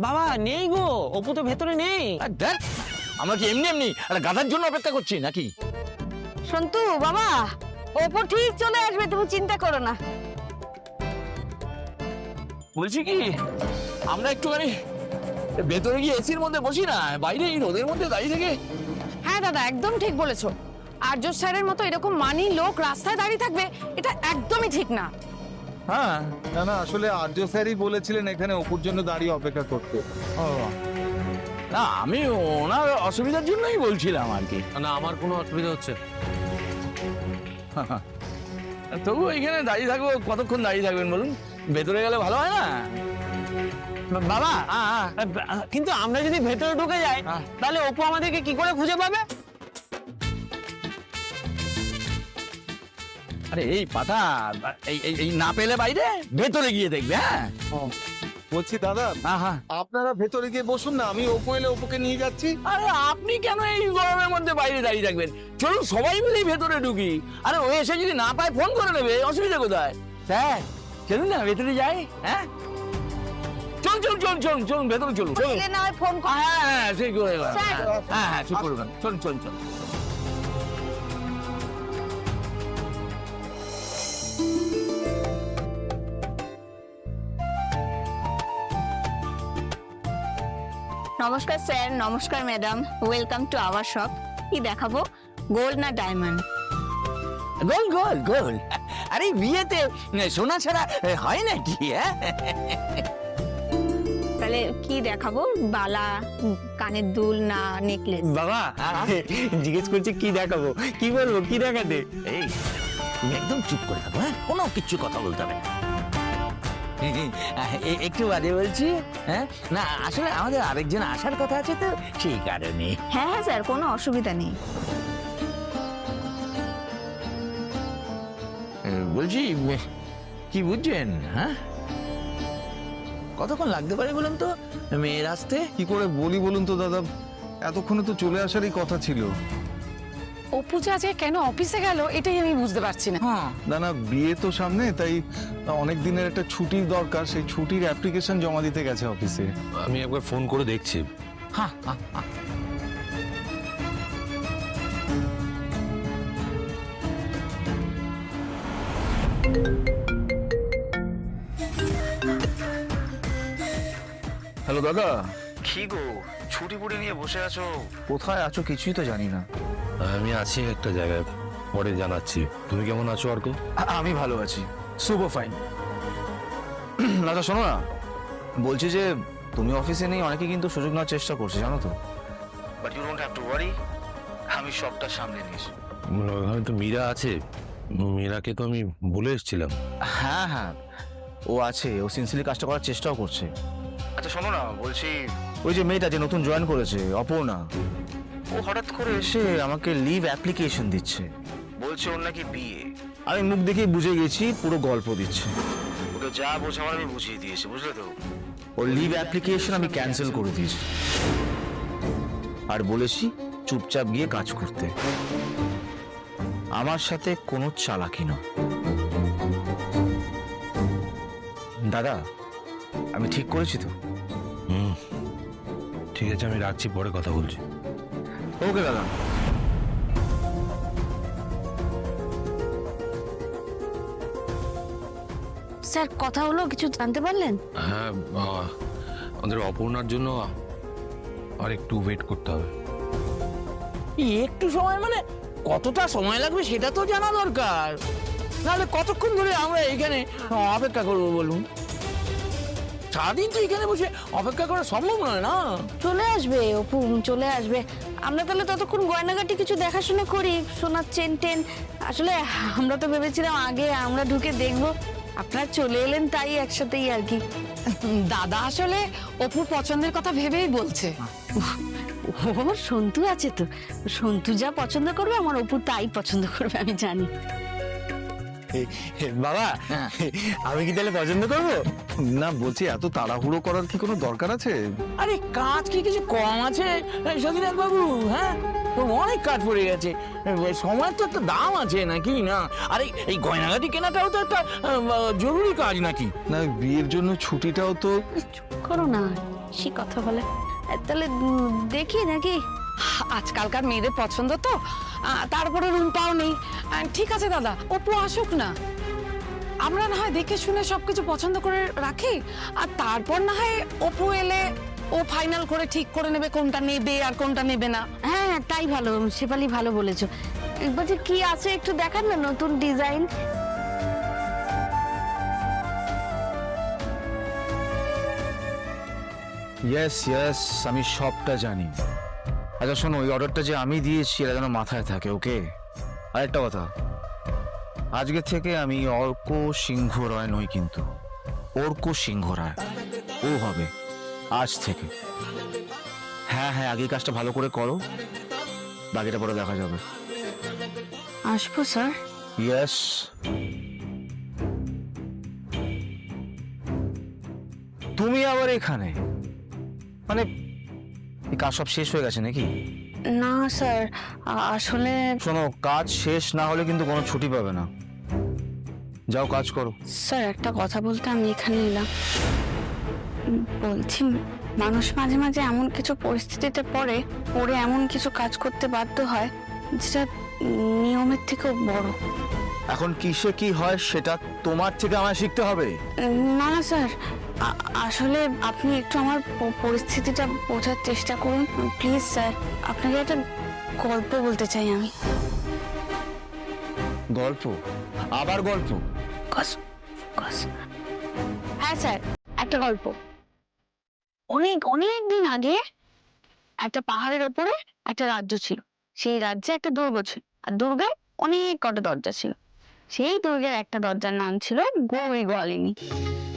বাবা নেই গো, অপু তো ভেতরে নেই। দেখ আমরা কি এমনি এমনি একটা গাধার জন্য অপেক্ষা করছি নাকি? সন্তু বাবা, অপু ঠিক চলে আসবে, তুমি চিন্তা করো না। বলছি কি আমরা একটুখানি ভেতরে গিয়ে এসির মধ্যে বসি না, বাইরে এই রোদের মধ্যে দাঁড়িয়ে থেকে। হ্যাঁ দাদা, একদম ঠিক বলেছো। আর্য স্যারের মতো এরকম মানি লোক রাস্তায় দাঁড়িয়ে থাকবে, এটা একদমই ঠিক না। হ্যাঁ না না, আসলে আর্য স্যারই বলেছিলেন এখানে অপুর জন্য দাঁড়িয়ে অপেক্ষা করতে। না আমি ওনার অসুবিধার জন্যই বলছিলাম আর কি। না আমার কোনো অসুবিধা হচ্ছে তবু এখানে দাঁড়িয়ে থাকবো, কতক্ষণ দাঁড়িয়ে থাকবেন বলুন? ভেতরে গেলে ভালো হয় না? বাবা। কিন্তু আমরা যদি ভেতরে ঢুকে যাই তাহলে অপু আমাদেরকে কি করে খুঁজে পাবে? আরে এই পাতা, এই না পেলে বাইরে ভেতরে গিয়ে দেখবে। হ্যাঁ বলছি দাদা, আপনারা ভেতরে গিয়ে বসুন না, আমি অপু এলে অপুকে নিয়ে যাচ্ছি। আরে আপনি কেন এই গরমের মধ্যে বাইরে দাঁড়িয়ে থাকবেন? চলুন সবাই মিলে ভেতরে ঢুকি। আরে ও এসে যদি না পায় ফোন করে নেবে, অসুবিধা কোথায়? স্যার চলুন না ভেতরে যাই। হ্যাঁ চল চল চল চল চলুন ভেতরে চলুন চলুন। না হয় ফোন কর। হ্যাঁ হ্যাঁ সেই করে স্যার। হ্যাঁ হ্যাঁ ঠিক করবেন। চলুন চলুন চলুন। নমস্কার স্যার, নমস্কার madam, welcome to our shop. কি দেখাবো, গোল্ড না ডায়মন্ড? গোল গোল গোল। আরে বিয়েতে সোনা ছাড়া হয় নাকি? হ্যাঁ তাহলে কি দেখাবো, বালা, কানের দুল না নেকলেস? বাবা জিজ্ঞেস করছে কি দেখাবো, কি বলবো, কি দেখাতে? এই তুমি একদম চুপ করে থাকো। হ্যাঁ কোনো কিছু কথা বলতে হবে না। একটু বাদে বলছি। হ্যাঁ না আসলে আমাদের আরেকজন আসার কথা আছে তো সেই কারণে। হ্যাঁ হ্যাঁ স্যার, কোনো অসুবিধা নেই। বলছি কি বুঝছেন? হ্যাঁ কতক্ষণ লাগতে পারে বলুন তো মেয়ের আসতে? কি করে বলি বলুন তো দাদা, এতক্ষণে তো চলে আসারই কথা ছিল। অপু যে আজকে কেন অফিসে গেল এটাই আমি বুঝতে পারছি না। হ্যাঁ না না, বিয়ে তো সামনে, তাই অনেক দিনের একটা ছুটির দরকার, সেই ছুটির অ্যাপ্লিকেশন জমা দিতে গেছে অফিসে। আমি একবার ফোন করে দেখছি। হ্যাঁ হ্যাঁ হ্যাঁ। হ্যালো দাদা, কি গো, ছুটি পুটি নিয়ে বসে আছো? কোথায় আছো কিছুই তো জানি না। আমি আছি একটা জায়গায়, পরে জানাচ্ছি। তুমি কেমন আছো অর্ক? আমি ভালো আছি, সুপার ফাইন। দাদা শোনো না, বলছি যে তুমি অফিসে নেই, অনেকে কিন্তু সুযোগ নেওয়ার চেষ্টা করছে জানো তো। But you don't have to worry, আমি সবটা সামলে নিয়েছি। ওখানে তো মীরা আছে, মীরাকে তো আমি বলে এসেছিলাম। হ্যাঁ হ্যাঁ, ও আছে, ও সিনসিয়ারলি কাজটা করার চেষ্টাও করছে। আচ্ছা শোনো না, বলছি ওই যে মেয়েটা যে নতুন জয়েন করেছে, অপর্ণা, ও হঠাৎ করে এসে আমাকে লিভ অ্যাপ্লিকেশন দিচ্ছে, বলছে ওর নাকি বিয়ে। আমি মুখ দেখেই বুঝে গেছি পুরো গল্প দিচ্ছে। ওকে যা বোঝাবার আমি বুঝিয়ে দিয়েছি, বুঝলে তো? ওর লিভ অ্যাপ্লিকেশন আমি ক্যান্সেল করে দিয়েছি আর বলেছি চুপচাপ গিয়ে কাজ করতে, আমার সাথে কোনো চালাকি না। দাদা আমি ঠিক করেছি তো? ঠিক আছে, আমি রাখছি, পরে কথা বলছি। ওকে দাদা। স্যার কথা হলো, কিছু জানতে পারলেন? হ্যাঁ, আমাদের অপর্ণার জন্য আর একটু ওয়েট করতে হবে। একটু সময় মানে কতটা সময় লাগবে সেটা তো জানা দরকার, নাহলে কতক্ষণ ধরে আমরা এখানে অপেক্ষা করবো বলুন? সারাদিন তো এখানে বসে অপেক্ষা করা সম্ভব নয় না। চলে আসবে অপু, চলে আসবে। আমরা তাহলে ততক্ষণ গয়নাগাটি কিছু দেখাশোনা করি, সোনার চেন টেন। আসলে আমরা তো ভেবেছিলাম আগে আমরা ঢুকে দেখবো, আপনারা চলে এলেন তাই একসাথেই আর কি। দাদা আসলে অপুর পছন্দের কথা ভেবেই বলছে। আমার সন্তু আছে তো, সন্তু যা পছন্দ করবে আমার অপু তাই পছন্দ করবে, আমি জানি। বাবা আমি কি তাহলে পছন্দ করবো? না বলছি, এত তাড়াহুড়ো করার কি কোনো দরকার আছে? আরে কাজ কি কিছু কম আছে সতীনাথ বাবু? হ্যাঁ তোর অনেক কাজ পড়ে গেছে, সময়ের তো একটা দাম আছে নাকি না? আরে এই গয়নাগাটি কেনাটাও তো একটা জরুরি কাজ নাকি? না, বিয়ের জন্য ছুটিটাও তো। চুপ করো না, সে কথা বলে। তাহলে দেখি নাকি? আজকালকার মেয়েদের পছন্দ তো, তারপরে রুমটাও নেই। ঠিক আছে দাদা, অপু আসুক না, আমরা না হয় দেখে শুনে সবকিছু পছন্দ করে রাখি, আর তারপর না হয় অপু এলে ও ফাইনাল করে ঠিক করে নেবে কোনটা নেবে আর কোনটা নেবে না। হ্যাঁ তাই ভালো, শেফালি ভালো বলেছো। একবার যে কি আছে একটু দেখান না, নতুন ডিজাইন। ইয়েস ইয়েস, আমি সবটা জানি। আচ্ছা শোনো, ওই অর্ডারটা যে আমি দিয়েছি এটা যেন মাথায় থাকে, ওকে? আরেকটা কথা, আজকে থেকে আমি অর্ক সিংহ রায় নই, কিন্তু অর্ক সিংহ রায় ও হবে আজ থেকে। হ্যাঁ হ্যাঁ, আগে কাজটা ভালো করে করো, বাকিটা পরে দেখা যাবে। আসবো স্যার। ইয়েস। তুমি আবার এখানে? মানে এই কাজ সব শেষ হয়ে গেছে নাকি? না স্যার, আসলে শোনো, কাজ শেষ না হলে কিন্তু কোনো ছুটি পাবে না। যাও কাজ করো। স্যার একটা কথা বলতে আমি এখানে এলাম। বলছি, মানুষ মাঝে মাঝে এমন কিছু পরিস্থিতিতে পড়ে এমন কিছু কাজ করতে বাধ্য হয় যেটা নিয়মের থেকেও বড়। এখন কিসে কি হয় সেটা তোমার থেকে আমায় শিখতে হবে। না না স্যার, আসলে আপনি একটু আমার পরিস্থিতিটা বোঝার চেষ্টা করুন প্লিজ স্যার। আপনাকে একটা গল্প বলতে চাই আমি। গল্প? আবার গল্প? হ্যাঁ স্যার, একটা গল্প। অনেক অনেক দিন আগে একটা পাহাড়ের ওপরে একটা রাজ্য ছিল। সেই রাজ্যে একটা দুর্গ ছিল, আর দুর্গে অনেক কটা দরজা ছিল। সেই দুর্গের একটা দরজার নাম ছিল গৌরী গলিনী।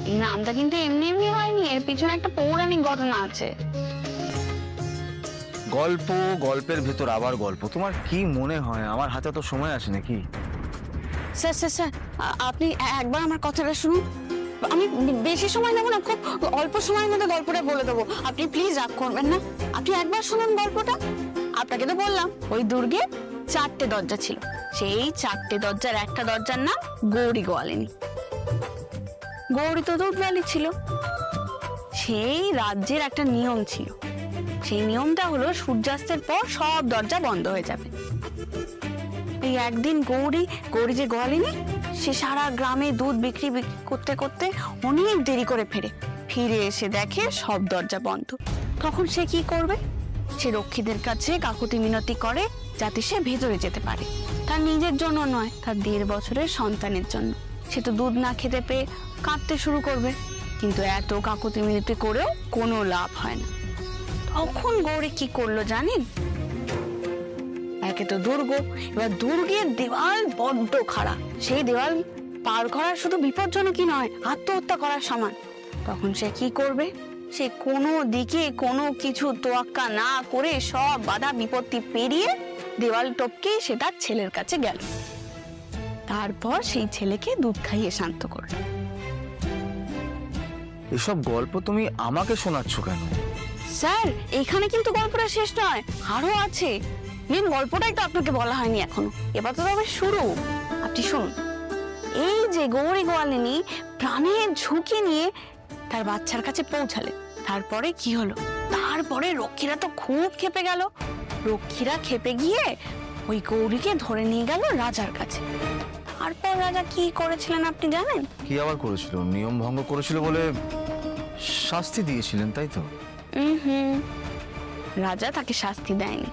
এই নামটা কিন্তু এমনি এমনি হয়নি, এর পিছনে একটা পৌরাণিক ঘটনা আছে। গল্প, গল্পের ভেতর আবার গল্প। তোমার কি মনে হয় আমার হাতে তো সময় আছে নাকি? স্যার স্যার স্যার, আপনি একবার আমার কথাটা শুনুন। আমি বেশি সময় নেবো না, খুব অল্প সময়ের মধ্যে গল্পটা বলে দেবো। আপনি প্লিজ রাগ করবেন না, আপনি একবার শুনুন গল্পটা। আপনাকে তো বললাম ওই দুর্গে 4টে দরজা ছিল। সেই 4টে দরজার একটা দরজার নাম গৌরী গোয়ালিনী। গৌরী তো দুধওয়ালি ছিল। সেই রাজ্যের একটা নিয়ম ছিল, সেই নিয়মটা হলো সূর্যাস্তের পর সব দরজা বন্ধ হয়ে যাবে। এই একদিন গৌরী যে গোয়ালিনী, সে সারা গ্রামে দুধ বিক্রি করতে করতে অনেক দেরি করে ফিরে এসে দেখে সব দরজা বন্ধ। তখন সে কি করবে? সে রক্ষীদের কাছে কাকুতি মিনতি করে যাতে সে ভেতরে যেতে পারে। তার নিজের জন্য নয়, তার 1.5 বছরের সন্তানের জন্য। সে তো দুধ না খেতে পেয়ে কাঁদতে শুরু করবে, কিন্তু এত কাকুতি মিনতি করেও কোনো লাভ হয় না। তখন গৌরী কি করলো জানেন? একে তো দুর্গ, এবার দুর্গের দেওয়াল বড্ড খাড়া। সেই দেওয়াল পার করা শুধু বিপজ্জনকই নয়, আত্মহত্যা করার সমান। তখন সে কি করবে? সে কোনো দিকে কোনো কিছু তোয়াক্কা না করে সব বাধা বিপত্তি পেরিয়ে দেওয়াল টপকে সে তার ছেলের কাছে গেল। তারপর সেই ছেলেকে দুধ খাইয়ে শান্ত করল। এসব গল্প তুমি আমাকে শোনাচ্ছ কেন? স্যার, এখানে কিন্তু গল্পটা শেষ নয়, আরো আছে। মেন গল্পটাই তো আপনাকে বলা হয়নি এখনো, এবার তো তবে শুরু। আপনি শুনুন। এই যে গৌরী গোয়ালিনী প্রাণের ঝুঁকি নিয়ে তার বাচ্চার কাছে পৌঁছালেন, তারপরে কি হলো? তারপরে রক্ষীরা তো খুব ক্ষেপে গেল। রক্ষীরা ক্ষেপে গিয়ে ওই গৌরীকে ধরে নিয়ে গেল রাজার কাছে। তারপর রাজা কি করেছিলেন আপনি জানেন? কি আবার করেছিল? নিয়ম ভঙ্গ করেছিল বলে শাস্তি দিয়েছিলেন, তাই তো? রাজা তাকে শাস্তি দেয়নি,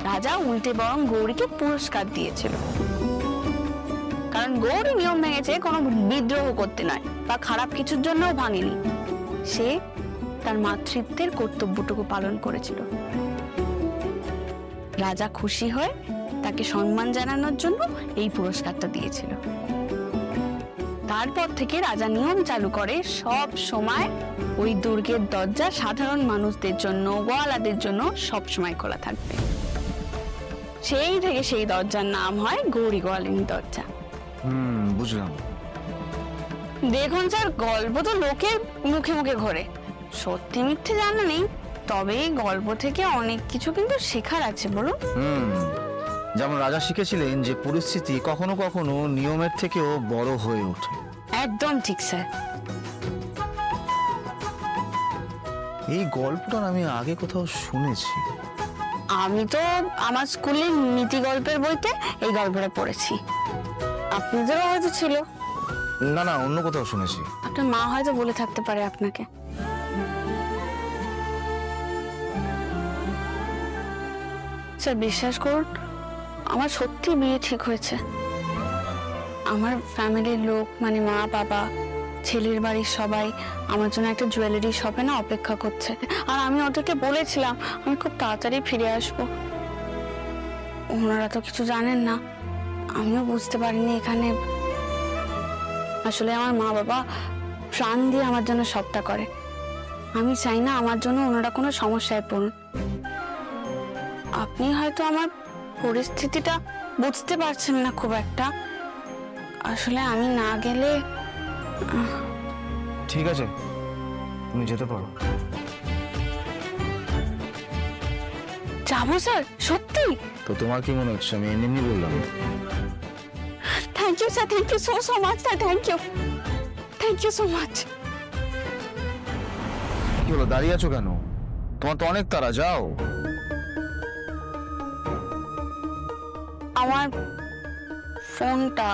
রাজা উল্টে বরং গৌরীকে পুরস্কার দিয়েছিল। কারণ গৌরী নিয়ম ভেঙেছে কোনো বিদ্রোহ করতে নয় বা খারাপ কিছুর জন্যও ভাঙেনি। সে তার মাতৃত্বের কর্তব্যটুকু পালন করেছিল। রাজা খুশি হয়ে তাকে সম্মান জানানোর জন্য এই পুরস্কারটা দিয়েছিল। তারপর থেকে রাজা নিয়ম চালু করে সব সময় ওই দুর্গের দরজা সাধারণ মানুষদের জন্য, গোয়ালাদের জন্য সব সময় খোলা থাকবে। সেই থেকে সেই দরজার নাম হয় গৌরী গোয়ালিনী দরজা। বুঝলাম। দেখুন স্যার, গল্প তো লোকের মুখে মুখে ঘোরে, সত্যি মিথ্যে জানা নেই। তবে এই গল্প থেকে অনেক কিছু কিন্তু শেখার আছে, বলুন। যেমন রাজা শিখেছিলেন যে পরিস্থিতি কখনো কখনো নিয়মের থেকেও বড় হয়ে ওঠে। একদম ঠিক স্যার। এই গল্পটা আমি আগে কোথাও শুনেছি। আমি তো আমার স্কুলের নীতি গল্পের বইতে এই গল্পটা পড়েছি। আপনাদেরও হয়তো ছিল। না না, অন্য কোথাও শুনেছি। আপনার মা হয়তো বলে থাকতে পারে আপনাকে। স্যার বিশ্বাস করুন, আমার সত্যি বিয়ে ঠিক হয়েছে। আমার ফ্যামিলির লোক মানে মা বাবা, ছেলের বাড়ির সবাই আমার জন্য একটা জুয়েলারি শপে না অপেক্ষা করছে। আর আমি ওদেরকে বলেছিলাম আমি খুব তাড়াতাড়ি ফিরে আসবো। ওনারা তো কিছু জানেন না, আমিও বুঝতে পারিনি এখানে আসলে আমার মা বাবা প্রাণ দিয়ে আমার জন্য সবটা করে। আমি চাই না আমার জন্য ওনারা কোনো সমস্যায় পড়ুন। আপনি হয়তো আমার পরিস্থিতিটা বুঝতে পারছেন না খুব একটা। আসলে আমি না গেলে। ঠিক আছে, তুমি যেতে পারো। যাবো স্যার, সত্যি? তো তোমার কি মনে হচ্ছে আমি এমনি এমনি বললাম? Thank you sir, thank you so much sir, thank you so much. কি হলো, দাঁড়িয়ে আছো কেন? তোমার তো অনেক তাড়া, যাও। আমার ফোনটা।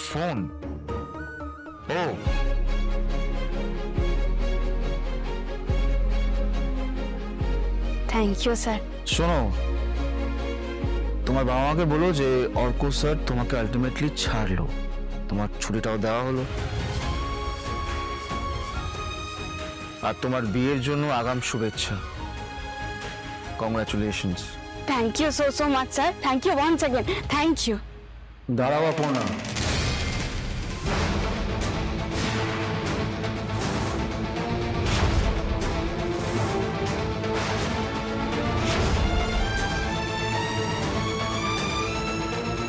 ফোন? ও থ্যাংক ইউ স্যার। শোনো, তোমার বাবা মাকে বলো যে অর্ক স্যার তোমাকে আলটিমেটলি ছাড়লো, তোমার ছুটিটাও দেওয়া হলো, আর তোমার বিয়ের জন্য আগাম শুভেচ্ছা। Congratulations. Thank you so much sir, thank you once again, thank you. দাঁড়াও অপর্ণা,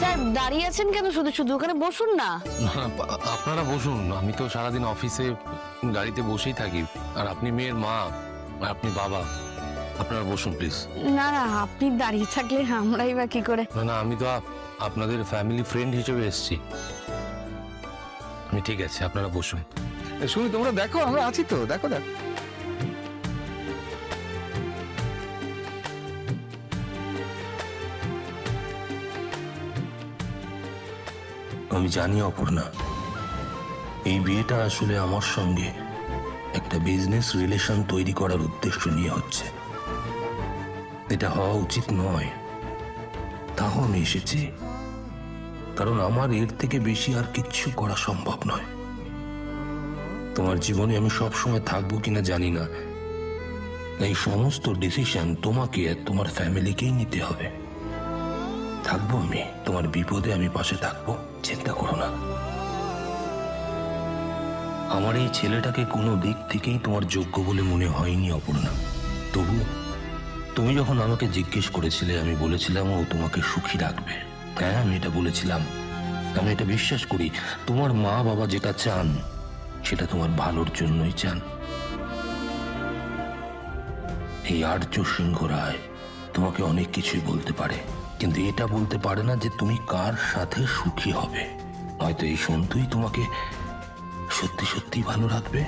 স্যার দাঁড়িয়ে আছেন কেন শুধু শুধু? ওখানে বসুন না। আপনারা বসুন, আমি তো সারাদিন অফিসে গাড়িতে বসেই থাকি, আর আপনি মেয়ের মা আর আপনি বাবা, আপনারা বসুন প্লিজ। না না, আপনি দাঁড়িয়ে থাকলে আমরাই বা কি করে? না না, আমি তো আপনাদের ফ্যামিলি ফ্রেন্ড হিসেবে এসেছি। আমি ঠিক আছে, আপনারা বসুন। শুনি তোমরা দেখো, আমরা আছি তো, দেখো দেখো। আমি জানি অপর্ণা, এই বিয়েটা আসলে আমার সঙ্গে একটা বিজনেস রিলেশন তৈরি করার উদ্দেশ্য নিয়ে হচ্ছে। এটা হওয়া উচিত নয়, তাও আমি এসেছি, কারণ আমার এর থেকে বেশি আর কিচ্ছু করা সম্ভব নয়। তোমার জীবনে আমি সব সময় থাকবো কিনা জানি না, এই সমস্ত ডিসিশন তোমাকে আর তোমার ফ্যামিলিকেই নিতে হবে। থাকবো আমি, তোমার বিপদে আমি পাশে থাকবো, চিন্তা করো না। আমার এই ছেলেটাকে কোনো দিক থেকেই তোমার যোগ্য বলে মনে হয়নি অপর্ণা। তবু তুমি যখন আমাকে জিজ্ঞেস করেছিলে, আমি বলেছিলাম ও তোমাকে সুখী রাখবে। হ্যাঁ, আমি এটা বলেছিলাম। আমি এটা বিশ্বাস করি, তোমার মা বাবা যেটা চান সেটা তোমার ভালোর জন্যই চান। এই আর্য সিংহ রায় তোমাকে অনেক কিছুই বলতে পারে, কিন্তু এটা বলতে পারে না যে তুমি কার সাথে সুখী হবে। হয়তো এই সন্তুই তোমাকে সত্যি সত্যি ভালো রাখবে।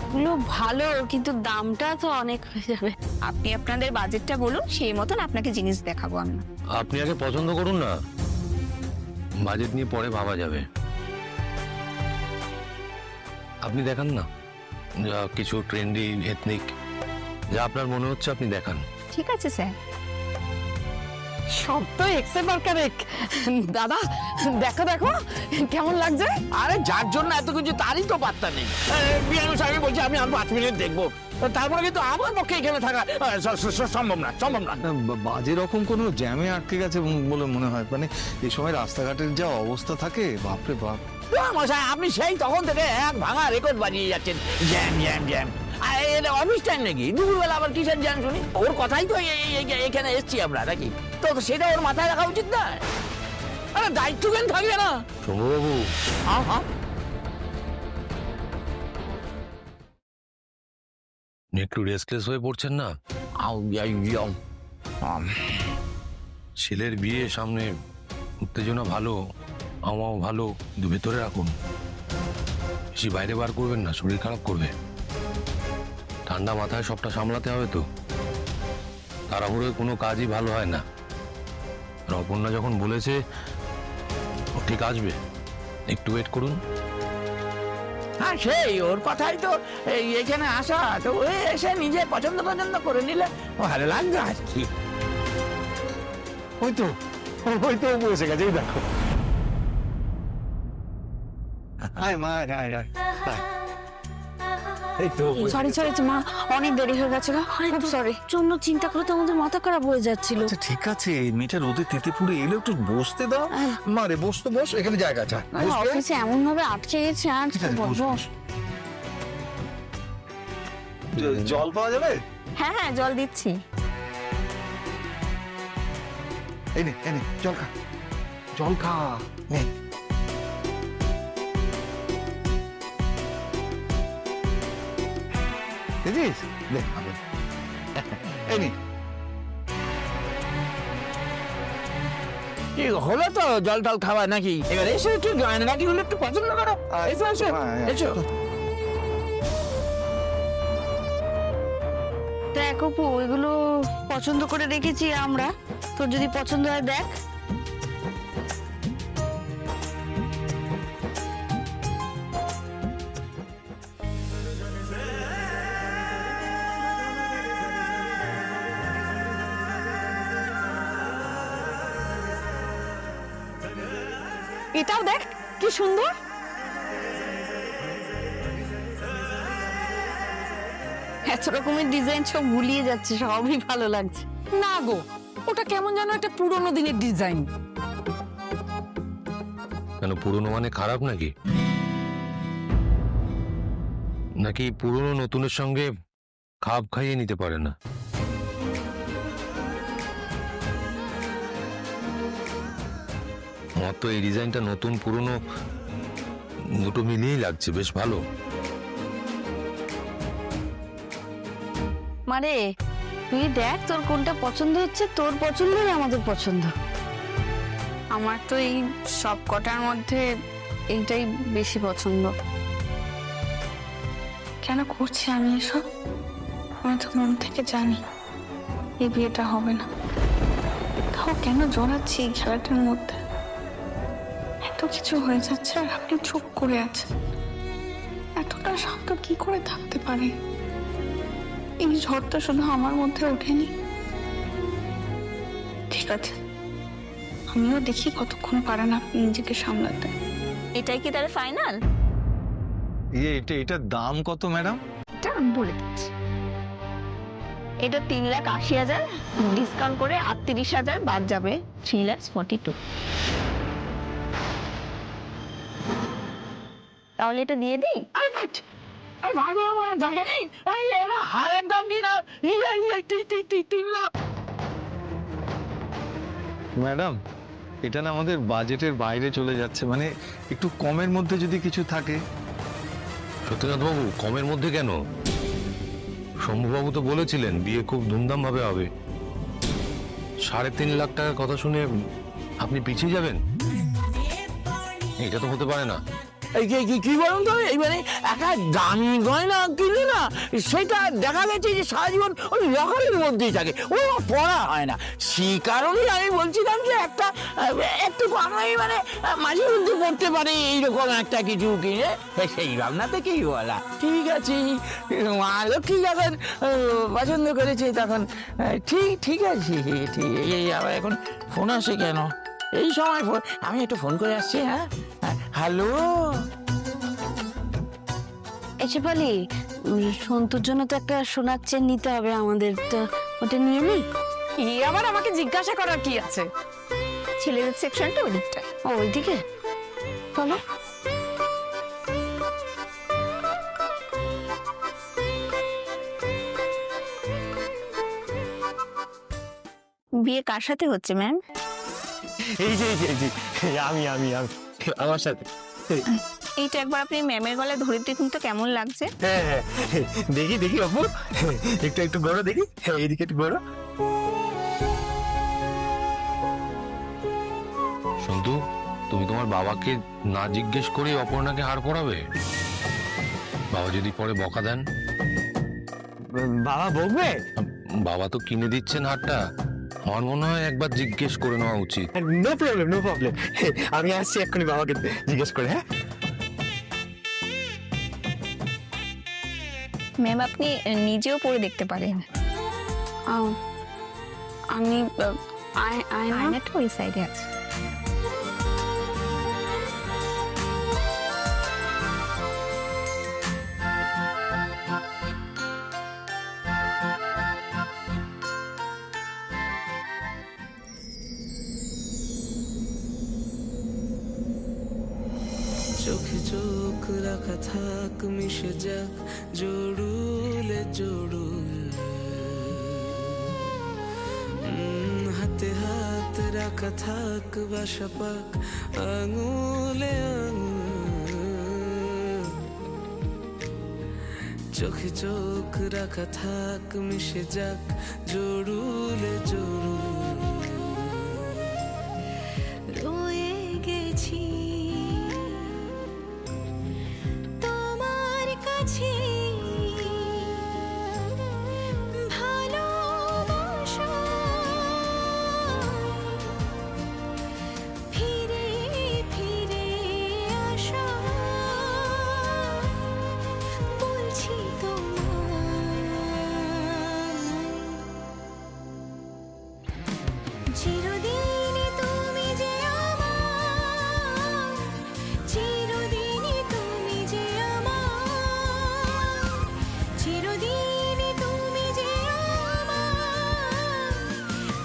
এগুলো ভালো, কিন্তু দামটা তো অনেক হয়ে যাবে। আপনি আপনাদের বাজেটটা বলুন, সেই মতন আপনাকে জিনিস দেখাবো আমরা। আপনি আগে পছন্দ করুন না, বাজেট নিয়ে পরে ভাবা যাবে। আপনি দেখান না, যা কিছু ট্রেন্ডি এথনিক, যা আপনার মনে হচ্ছে আপনি দেখান। ঠিক আছে স্যার। সব তো এক্সে বার্কার এক। দাদা দেখো দেখো কেমন লাগছে। আরে যার জন্য এত কিছু তারই তো পাত্তা নেই। বিয়ানু সাহেব বলছে আমি আর 5 মিনিট দেখবো, তারপরে কিন্তু আমার পক্ষে এখানে থাকা সম্ভব না, সম্ভব না। বাজে রকম কোনো জ্যামে আটকে গেছে বলে মনে হয়। মানে এই সময় রাস্তাঘাটের যা অবস্থা থাকে, বাপরে বাপ। মশাই, আপনি সেই তখন থেকে এক ভাঙা রেকর্ড বাজিয়ে যাচ্ছেন, জ্যাম জ্যাম জ্যাম। এটা অফিস টাইম নাকি? দুপুরবেলা আবার কিসের জ্যাম শুনি? ওর কথাই তো এখানে এসছি আমরা, নাকি? তো সেটা ওর মাথায় রাখা উচিত না? আরে দায়িত্ব কেন থাকবে না? শম্ভুবাবু, একটু রেস্টলেস হয়ে পড়ছেন না? ছেলের বিয়ে সামনে, উত্তেজনা ভালো, আমাও ভালো, কিন্তু ভেতরে রাখুন। বেশি বাইরে বার করবেন না, শরীর খারাপ করবে। ঠান্ডা মাথায় সবটা সামলাতে হবে তো। তাড়াহুড়োয় কোনো কাজই ভালো হয় না। আর অপর্ণা যখন বলেছে ও ঠিক আসবে, একটু ওয়েট করুন। হ্যাঁ, সেই ওর কথাই তো এখানে আসা, তো ও এসে নিজে পছন্দ করে নিলে ভালো লাগবে আর কি। ওই তো অপু এসে গেছে, এই দেখো। আয় মা, আয় আয় আয়। এই তো সরি মা, অনেক দেরি হয়ে গেছে গো, খুব সরি। জন্য চিন্তা করে তো আমাদের মাথা খারাপ হয়ে যাচ্ছিল। আচ্ছা ঠিক আছে, এই মেয়েটা রোদে তেতে পুড়ে এলো, একটু বসতে দাও। মারে বস তো, বস, এখানে জায়গা আছে। অফিসে এমন ভাবে আটকে গেছে, আর বস। জল পাওয়া যাবে? হ্যাঁ জল দিচ্ছি। এই নে জল খা, জল খা, নে। বুঝিস? নে, এই নে। কি হলো তো জল টল খাওয়া নাকি? এবার এসে একটু গয়নাগাটিগুলো একটু পছন্দ করো। এসো এসো এসো। দেখ অপু, ওইগুলো পছন্দ করে রেখেছি আমরা, তোর যদি পছন্দ হয় দেখ। এটাও দেখ কি সুন্দর। এত রকমের ডিজাইন সব গুলিয়ে যাচ্ছে, সবই ভালো লাগছে। না গো, ওটা কেমন যেন একটা পুরোনো দিনের ডিজাইন। কেন, পুরনো মানে খারাপ নাকি? নাকি পুরনো নতুনের সঙ্গে খাপ খাইয়ে নিতে পারে না? আমার তো এই ডিজাইনটা নতুন পুরনো দুটো মিলিয়েই লাগছে, বেশ ভালো। মানে তুই দেখ তোর কোনটা পছন্দ হচ্ছে, তোর পছন্দই আমাদের পছন্দ। আমার তো এই সব কটার মধ্যে এইটাই বেশি পছন্দ। কেন করছি আমি এসব? আমি তো মন থেকে জানি এই বিয়েটা হবে না, তাও কেন জড়াচ্ছি এই খেলাটার মধ্যে? এত কিছু হয়ে যাচ্ছে আর আপনি চুপ করে আছেন। এতটা শান্ত কি করে থাকতে পারে? এই ঝড়টা শুধু আমার মধ্যে ওঠেনি। ঠিক আছে, আমিও দেখি কতক্ষণ পারেন আপনি নিজেকে সামলাতে। এটাই কি তাহলে ফাইনাল? এটার দাম কত ম্যাডাম? এটা আমি বলে দিচ্ছি। এটা 3,80,000, ডিসকাউন্ট করে 38,000 বাদ যাবে, 3,42,000। তাহলে এটা দিয়ে দিই। ম্যাডাম, এটা না আমাদের বাজেটের বাইরে চলে যাচ্ছে, মানে একটু কমের মধ্যে যদি কিছু থাকে। সত্যনাথ বাবু, কমের মধ্যে কেন? শম্ভুবাবু তো বলেছিলেন বিয়ে খুব ধুমধাম ভাবে হবে। 3.5 লাখ টাকার কথা শুনে আপনি পিছিয়ে যাবেন? এটা তো হতে পারে না। কি বলুন তো, এইবারে একটা দামি গয়না কিনলে না, সেটা দেখা গেছে যে সারা জীবন ওই লকারের মধ্যেই থাকে, ও পড়া হয় না। সেই কারণেই আমি বলছিলাম যে একটা একটু আমি মানে মাঝে মধ্যে পড়তে পারে এইরকম একটা কিছু কিনে, সেই ভাবনা থেকেই বলা। ঠিক আছে, মা লক্ষ্মী যখন পছন্দ করেছে তখন ঠিক আছে। ঠিক আবার এখন ফোন আসে কেন এই সময়? ফোন, আমি একটু ফোন করে আসছি। হ্যাঁ, হ্যালো। এসে পালি, সন্তুর জন্য তো একটা সোনার চেন নিতে হবে আমাদের, তো ওটা নিয়ে নি। আবার আমাকে জিজ্ঞাসা করার কি আছে? ছেলেদের সেকশনটা ওদিকটা। ও ওইদিকে চলো। বিয়ে কার সাথে হচ্ছে ম্যাম? এই যে আমি আমার সাথে। এইটা একবার আপনি ম্যামের গলায় ধরে দেখুন তো কেমন লাগছে। হ্যাঁ হ্যাঁ দেখি দেখি অপু, একটু একটু গড়ো দেখি, হ্যাঁ এদিকে একটু গড়ো। সন্তু, তুমি তোমার বাবাকে না জিজ্ঞেস করে অপর্ণাকে হার পরাবে? বাবা যদি পরে বকা দেন? বাবা বকবে? বাবা তো কিনে দিচ্ছেন হারটা, আমার মনে হয় একবার জিজ্ঞেস করে নেওয়া উচিত। নো প্রবলেম নো প্রবলেম, আমি আসছি এক্ষুনি বাবাকে জিজ্ঞেস করে। হ্যাঁ ম্যাম আপনি নিজেও পরে দেখতে পারেন। আমি আয়নাটা ওই সাইডে আছে। চোখে চোখ রাখা থাক, মিশে যাক জড়ুলে জড়ুল, হাতে হাত রাখা থাক, বাসা পাক আঙুলে আঙুল। চোখে চোখ রাখা থাক, মিশে যাক জড়ুলে জড়ুল। রয়ে গেছি তোমার কাছে, ভালোবাসা ফিরে ফিরে আসা, বলছি তোমায় চিরদিনই তুমি যে আমার, চিরদিনই তুমি যে আমার, চিরদিনই তুমি যে আমার,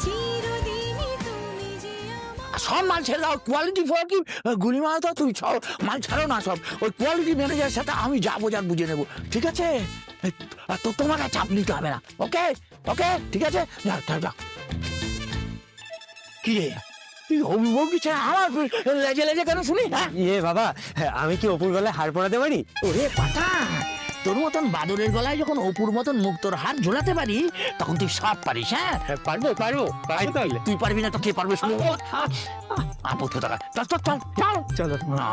চিরদিনই তুমি যে আমার। সব মাল ছেড়ে দাও, কোয়ালিটি ফোয়ালিটি গুলি মারা দাও, তুমি সব মাল ছাড়ো না, সব ওই কোয়ালিটি ম্যানেজারের সাথে আমি যাবো যার বুঝে নেবো, ঠিক আছে? তো তোমার আর চাপ নিতে হবে না, ওকে ওকে ঠিক আছে, যাও যাও যাও। কি রে তুই অভিযোগ দিচ্ছে আমার লেজে লেজে কেন শুনি? হ্যাঁ ইয়ে বাবা, আমি কি অপুর গলায় হার পরাতে পারি? ওরে পাতা, তোর মতন বাদরের গলায় যখন অপুর মতন মুক্তোর হাত ঝোলাতে পারি, তখন তুই সব পারিস। হ্যাঁ পারবো পারবো পারবো তাহলে। তুই পারবি না তো কে পারবে শুনে? আপদ টাকা, চল চল চল চল চলো। না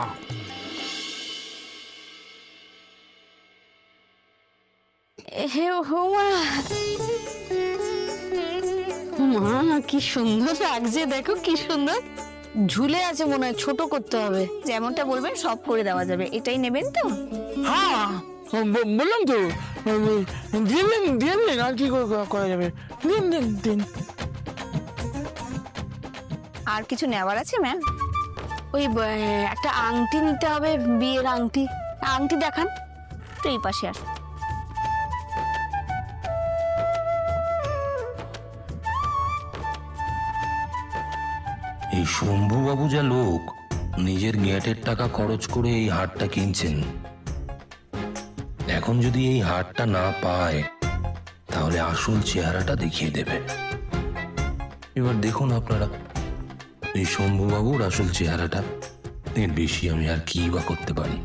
হে হোমা, মা কি সুন্দর লাগছে, দেখো কি সুন্দর ঝুলে আছে, মনে হয় ছোট করতে হবে। যেমনটা বলবেন সব করে দেওয়া যাবে। এটাই নেবেন তো? হ্যাঁ বললাম তো, দিন দিন দিন দিন, আর কি করা যাবে, দিন দিন দিন। আর কিছু নেওয়ার আছে ম্যাম? ওই একটা আংটি নিতে হবে, বিয়ের আংটি। আংটি দেখান তো এই পাশে আস। এই শম্ভুবাবু যা লোক, নিজের গ্যাটের টাকা খরচ করে এই হারটা কিনছেন। এখন যদি এই হারটা না পায়, তাহলে আসল চেহারাটা দেখিয়ে দেবে। এবার দেখুন আপনারা এই শম্ভুবাবুর আসল চেহারাটা, এর বেশি আমি আর কি বা করতে পারি।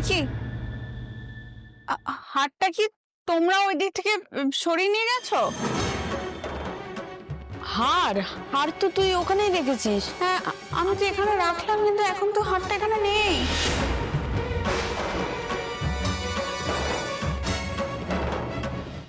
কি হাটটা কি তোমরা ওই দিক থেকে সরিয়ে নিয়ে গেছো? হার? হার তো তুই ওখানেই রেখেছিস। হ্যাঁ আমি তো এখানে রাখলাম, কিন্তু এখন তো হাটটা এখানে নেই।